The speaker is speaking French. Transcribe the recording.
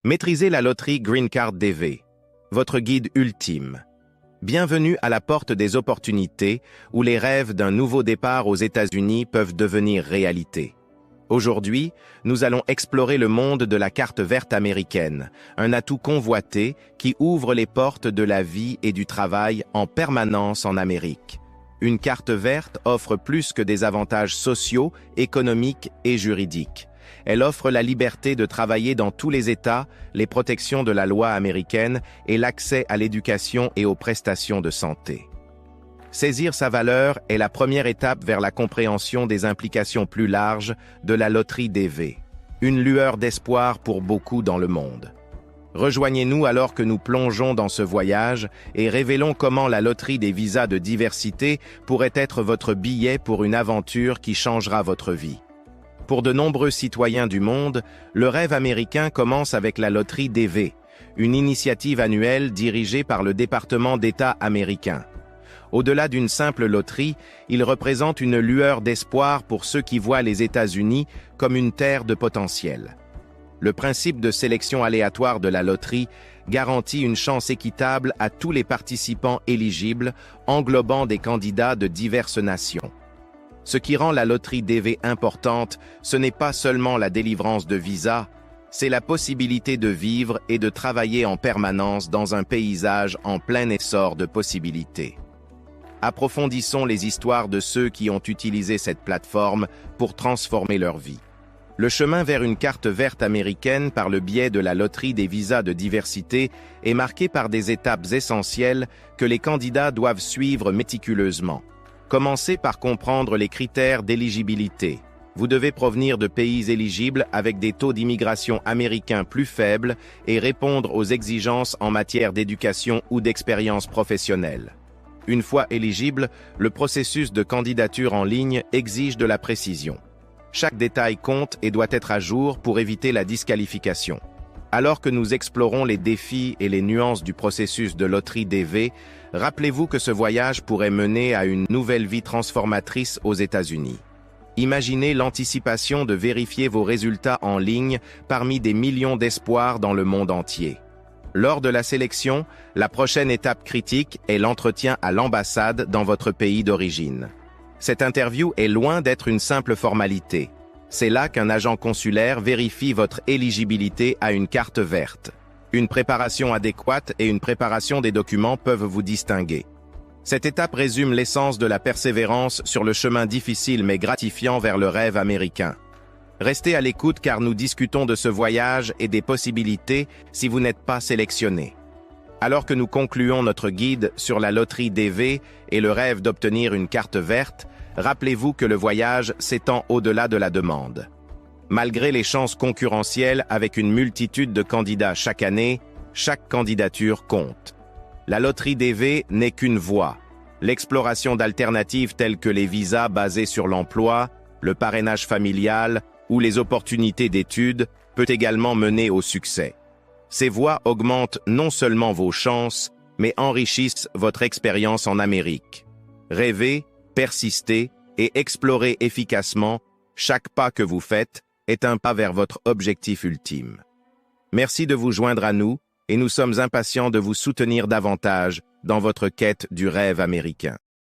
Maîtrisez la loterie Green Card DV, votre guide ultime. Bienvenue à la porte des opportunités où les rêves d'un nouveau départ aux États-Unis peuvent devenir réalité. Aujourd'hui, nous allons explorer le monde de la carte verte américaine, un atout convoité qui ouvre les portes de la vie et du travail en permanence en Amérique. Une carte verte offre plus que des avantages sociaux, économiques et juridiques. Elle offre la liberté de travailler dans tous les États, les protections de la loi américaine et l'accès à l'éducation et aux prestations de santé. Saisir sa valeur est la première étape vers la compréhension des implications plus larges de la loterie DV, une lueur d'espoir pour beaucoup dans le monde. Rejoignez-nous alors que nous plongeons dans ce voyage et révélons comment la loterie des visas de diversité pourrait être votre billet pour une aventure qui changera votre vie. Pour de nombreux citoyens du monde, le rêve américain commence avec la loterie DV, une initiative annuelle dirigée par le département d'État américain. Au-delà d'une simple loterie, il représente une lueur d'espoir pour ceux qui voient les États-Unis comme une terre de potentiel. Le principe de sélection aléatoire de la loterie garantit une chance équitable à tous les participants éligibles, englobant des candidats de diverses nations. Ce qui rend la loterie DV importante, ce n'est pas seulement la délivrance de visas, c'est la possibilité de vivre et de travailler en permanence dans un paysage en plein essor de possibilités. Approfondissons les histoires de ceux qui ont utilisé cette plateforme pour transformer leur vie. Le chemin vers une carte verte américaine par le biais de la loterie des visas de diversité est marqué par des étapes essentielles que les candidats doivent suivre méticuleusement. Commencez par comprendre les critères d'éligibilité. Vous devez provenir de pays éligibles avec des taux d'immigration américains plus faibles et répondre aux exigences en matière d'éducation ou d'expérience professionnelle. Une fois éligible, le processus de candidature en ligne exige de la précision. Chaque détail compte et doit être à jour pour éviter la disqualification. Alors que nous explorons les défis et les nuances du processus de loterie DV, rappelez-vous que ce voyage pourrait mener à une nouvelle vie transformatrice aux États-Unis. Imaginez l'anticipation de vérifier vos résultats en ligne parmi des millions d'espoirs dans le monde entier. Lors de la sélection, la prochaine étape critique est l'entretien à l'ambassade dans votre pays d'origine. Cette interview est loin d'être une simple formalité. C'est là qu'un agent consulaire vérifie votre éligibilité à une carte verte. Une préparation adéquate et une préparation des documents peuvent vous distinguer. Cette étape résume l'essence de la persévérance sur le chemin difficile mais gratifiant vers le rêve américain. Restez à l'écoute car nous discutons de ce voyage et des possibilités si vous n'êtes pas sélectionné. Alors que nous concluons notre guide sur la loterie DV et le rêve d'obtenir une carte verte, rappelez-vous que le voyage s'étend au-delà de la demande. Malgré les chances concurrentielles avec une multitude de candidats chaque année, chaque candidature compte. La loterie DV n'est qu'une voie. L'exploration d'alternatives telles que les visas basés sur l'emploi, le parrainage familial ou les opportunités d'études peut également mener au succès. Ces voies augmentent non seulement vos chances, mais enrichissent votre expérience en Amérique. Rêvez, persistez et explorez efficacement, chaque pas que vous faites est un pas vers votre objectif ultime. Merci de vous joindre à nous et nous sommes impatients de vous soutenir davantage dans votre quête du rêve américain.